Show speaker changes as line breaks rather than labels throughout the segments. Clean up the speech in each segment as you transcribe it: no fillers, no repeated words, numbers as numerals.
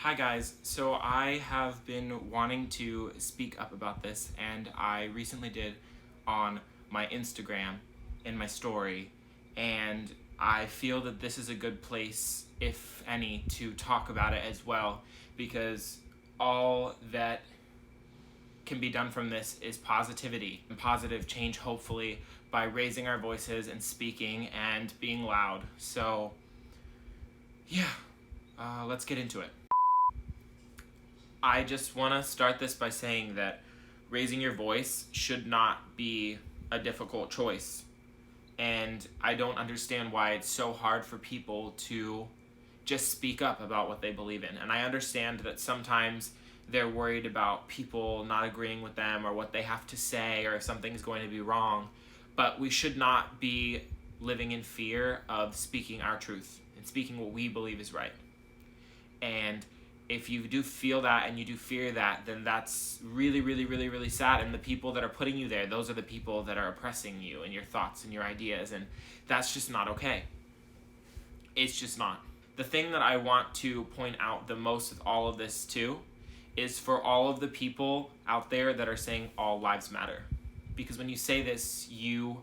Hi guys, so I have been wanting to speak up about this, and I recently did on my Instagram in my story, and I feel that this is a good place, if any, to talk about it as well, because all that can be done from this is positivity and positive change, hopefully, by raising our voices and speaking and being loud. So, yeah, let's get into it. I just want to start this by saying that raising your voice should not be a difficult choice. And I don't understand why it's so hard for people to just speak up about what they believe in. And I understand that sometimes they're worried about people not agreeing with them or what they have to say or if something's going to be wrong. But we should not be living in fear of speaking our truth and speaking what we believe is right. And if you do feel that and you do fear that, then that's really, really, really, really sad. And the people that are putting you there, those are the people that are oppressing you and your thoughts and your ideas. And that's just not okay. It's just not. The thing that I want to point out the most with all of this too is for all of the people out there that are saying all lives matter. Because when you say this, you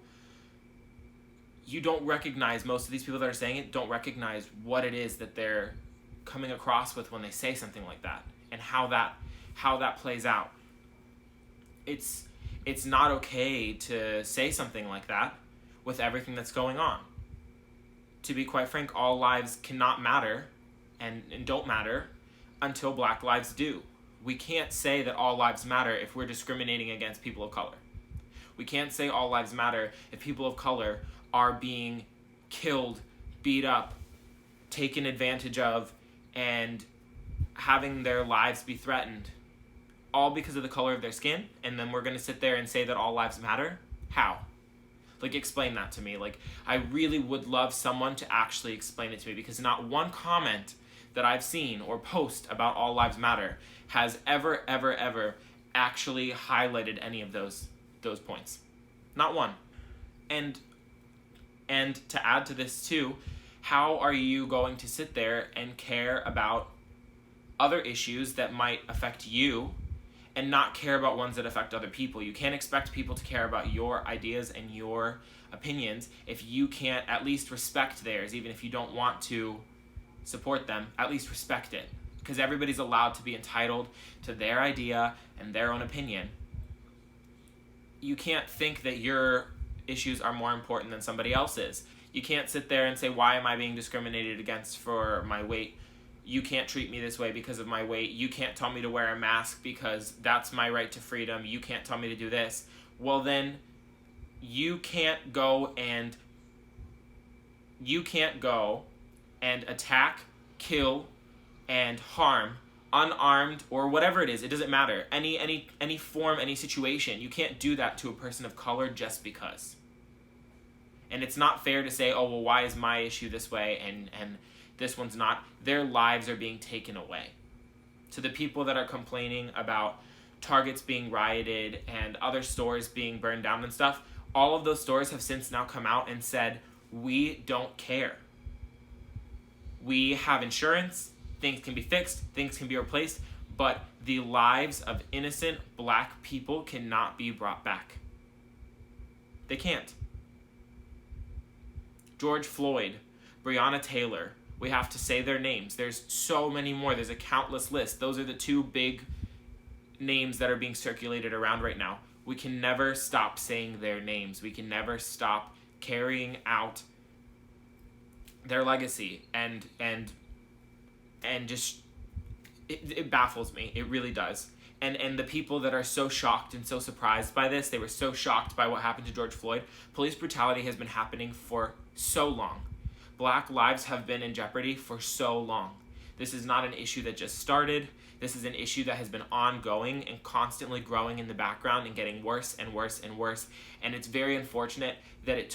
don't recognize, most of these people that are saying it don't recognize what it is that they're coming across with when they say something like that and how that plays out. It's not okay to say something like that with everything that's going on. To be quite frank, all lives cannot matter and don't matter until Black lives do. We can't say that all lives matter if we're discriminating against people of color. We can't say all lives matter if people of color are being killed, beat up, taken advantage of, and having their lives be threatened, all because of the color of their skin, and then we're going to sit there and say that all lives matter? How? Like, explain that to me. Like, I really would love someone to actually explain it to me, because not one comment that I've seen or post about all lives matter has ever actually highlighted any of those points. Not one. And to add to this too, how are you going to sit there and care about other issues that might affect you and not care about ones that affect other people? You can't expect people to care about your ideas and your opinions if you can't at least respect theirs. Even if you don't want to support them, at least respect it. Because everybody's allowed to be entitled to their idea and their own opinion. You can't think that your issues are more important than somebody else's. You can't sit there and say, why am I being discriminated against for my weight? You can't treat me this way because of my weight. You can't tell me to wear a mask because that's my right to freedom. You can't tell me to do this. Well, then you can't go and attack, kill, and harm unarmed or whatever it is. It doesn't matter. Any form, any situation. You can't do that to a person of color just because. And it's not fair to say, oh, well, why is my issue this way and this one's not? Their lives are being taken away. To the people that are complaining about Targets being rioted and other stores being burned down and stuff, all of those stores have since now come out and said, we don't care. We have insurance, things can be fixed, things can be replaced, but the lives of innocent Black people cannot be brought back. They can't. George Floyd, Brianna Taylor, we have to say their names. There's so many more. There's a countless list. Those are the two big names that are being circulated around right now. We can never stop saying their names. We can never stop carrying out their legacy. And just, it baffles me. It really does. And the people that are so shocked and so surprised by this, they were so shocked by what happened to George Floyd. Police brutality has been happening for so long. Black lives have been in jeopardy for so long. This is not an issue that just started. This is an issue that has been ongoing and constantly growing in the background and getting worse and worse and worse. And it's very unfortunate that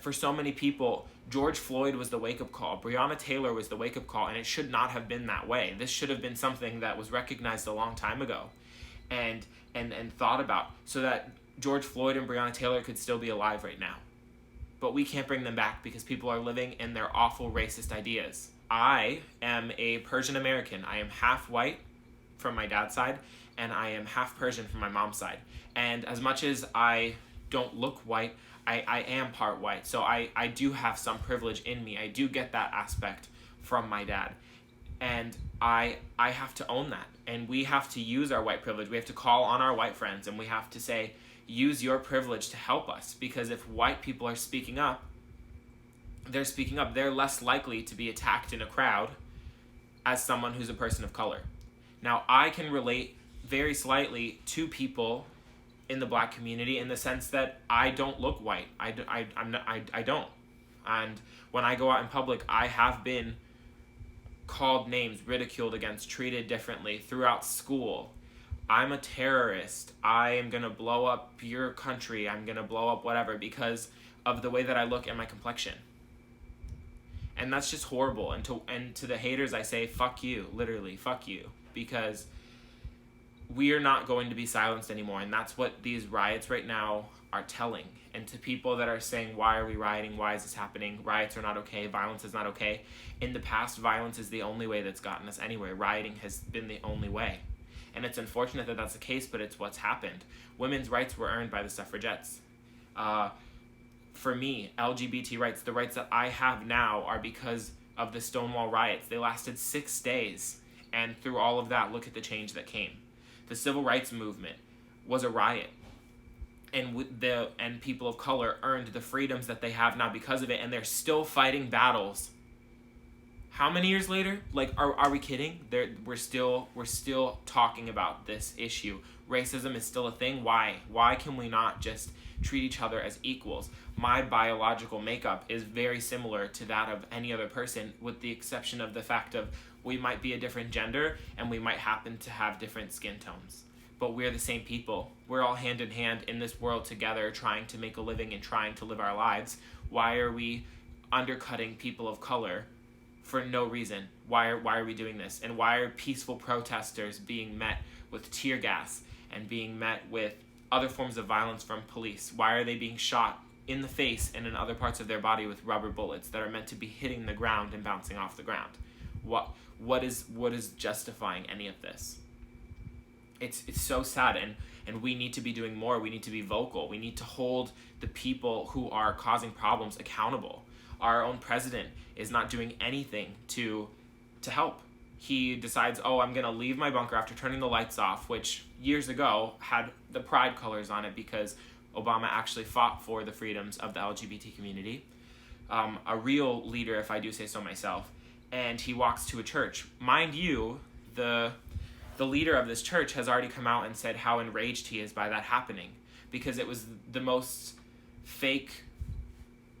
for so many people, George Floyd was the wake-up call. Breonna Taylor was the wake-up call, and it should not have been that way. This should have been something that was recognized a long time ago and thought about so that George Floyd and Breonna Taylor could still be alive right now. But we can't bring them back because people are living in their awful racist ideas. I am a Persian American. I am half white from my dad's side, and I am half Persian from my mom's side. And as much as I don't look white, I am part white. So I do have some privilege in me. I do get that aspect from my dad. And I have to own that. And we have to use our white privilege. We have to call on our white friends, and we have to say, use your privilege to help us. Because if white people are speaking up, they're less likely to be attacked in a crowd as someone who's a person of color. Now, I can relate very slightly to people in the black community in the sense that I don't look white. I don't. And when I go out in public, I have been called names, ridiculed against, treated differently throughout school. I'm a terrorist. I am going to blow up your country. I'm going to blow up whatever because of the way that I look and my complexion. And that's just horrible. And to the haters, I say, fuck you. Literally, fuck you. Because we are not going to be silenced anymore. And that's what these riots right now are telling. And to people that are saying, why are we rioting? Why is this happening? Riots are not okay. Violence is not okay. In the past, violence is the only way that's gotten us anywhere. Rioting has been the only way. And it's unfortunate that that's the case, but it's what's happened. Women's rights were earned by the suffragettes. For me, LGBT rights, the rights that I have now are because of the Stonewall riots. They lasted 6 days. And through all of that, look at the change that came. The civil rights movement was a riot. And people of color earned the freedoms that they have now because of it, and they're still fighting battles. How many years later? Like, are we kidding? We're still talking about this issue. Racism is still a thing. Why? Why can we not just treat each other as equals? My biological makeup is very similar to that of any other person, with the exception of the fact of we might be a different gender and we might happen to have different skin tones. But we're the same people. We're all hand in hand in this world together, trying to make a living and trying to live our lives. Why are we undercutting people of color for no reason? Why are we doing this? And why are peaceful protesters being met with tear gas and being met with other forms of violence from police? Why are they being shot in the face and in other parts of their body with rubber bullets that are meant to be hitting the ground and bouncing off the ground? What is justifying any of this? It's so sad, and we need to be doing more. We need to be vocal. We need to hold the people who are causing problems accountable. Our own president is not doing anything to help. He decides, I'm going to leave my bunker after turning the lights off, which years ago had the pride colors on it because Obama actually fought for the freedoms of the LGBT community. A real leader, if I do say so myself. And he walks to a church. Mind you, the leader of this church has already come out and said how enraged he is by that happening because it was the most fake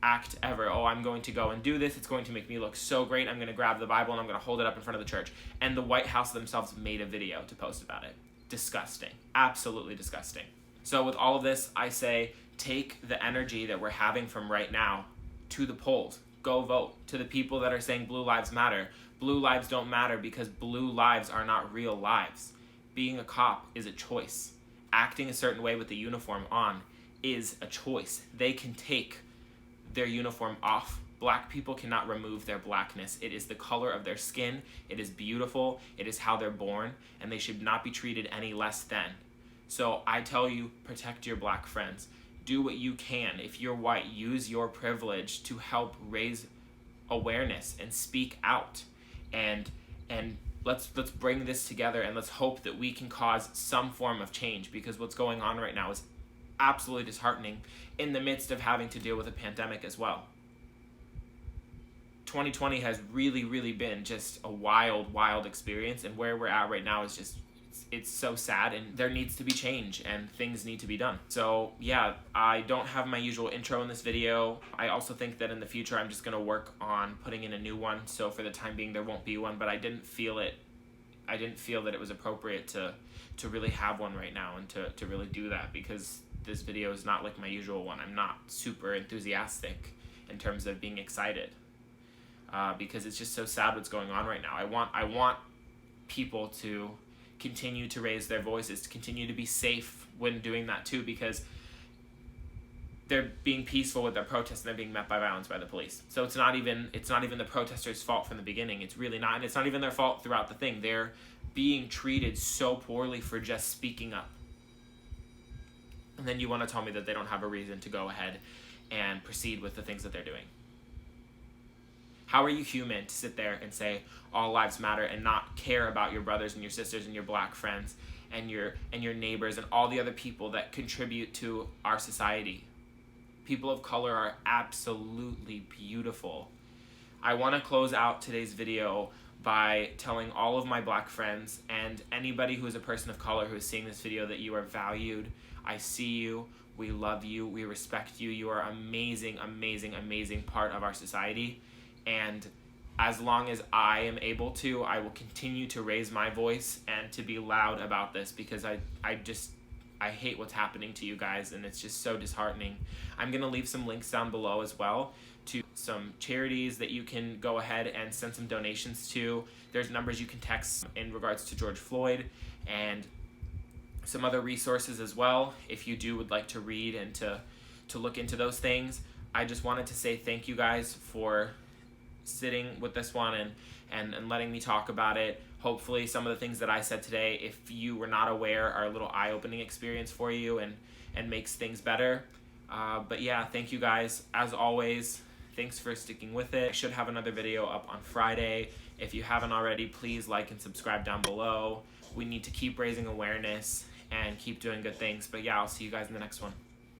act ever. I'm going to go and do this. It's going to make me look so great. I'm going to grab the Bible and I'm going to hold it up in front of the church. And the White House themselves made a video to post about it. Disgusting. Absolutely disgusting. So with all of this, I say take the energy that we're having from right now to the polls. Go vote. To the people that are saying blue lives matter. Blue lives don't matter because blue lives are not real lives. Being a cop is a choice. Acting a certain way with the uniform on is a choice. They can take their uniform off. Black people cannot remove their blackness. It is the color of their skin. It is beautiful. It is how they're born, and they should not be treated any less than. So I tell you, protect your black friends. Do what you can. If you're white, use your privilege to help raise awareness and speak out. And let's bring this together, and let's hope that we can cause some form of change, because what's going on right now is absolutely disheartening in the midst of having to deal with a pandemic as well. 2020 has really, really been just a wild experience, and where we're at right now is just, it's so sad, and there needs to be change and things need to be done. So yeah, I don't have my usual intro in this video. I also think that in the future I'm just going to work on putting in a new one, so for the time being there won't be one, but I didn't feel that it was appropriate to really have one right now and to really do that, because this video is not like my usual one. I'm not super enthusiastic in terms of being excited, because it's just so sad what's going on right now. I want people to continue to raise their voices, to continue to be safe when doing that too, because they're being peaceful with their protests and they're being met by violence by the police. So it's not even the protesters' fault from the beginning. It's really not, and it's not even their fault throughout the thing. They're being treated so poorly for just speaking up. And then you want to tell me that they don't have a reason to go ahead and proceed with the things that they're doing. How are you human to sit there and say all lives matter and not care about your brothers and your sisters and your black friends and your neighbors and all the other people that contribute to our society? People of color are absolutely beautiful. I want to close out today's video by telling all of my black friends and anybody who is a person of color who is seeing this video that you are valued. I see you. We love you. We respect you. You are amazing, amazing, amazing part of our society. And as long as I am able to, I will continue to raise my voice and to be loud about this, because I hate what's happening to you guys, and it's just so disheartening. I'm going to leave some links down below as well to some charities that you can go ahead and send some donations to. There's numbers you can text in regards to George Floyd, and some other resources as well if you would like to read and to look into those things. I just wanted to say thank you guys for sitting with this one and letting me talk about it. Hopefully some of the things that I said today, if you were not aware, are a little eye-opening experience for you and makes things better. But yeah, thank you guys. As always, thanks for sticking with it. I should have another video up on Friday. If you haven't already, please like and subscribe down below. We need to keep raising awareness and keep doing good things. But yeah, I'll see you guys in the next one.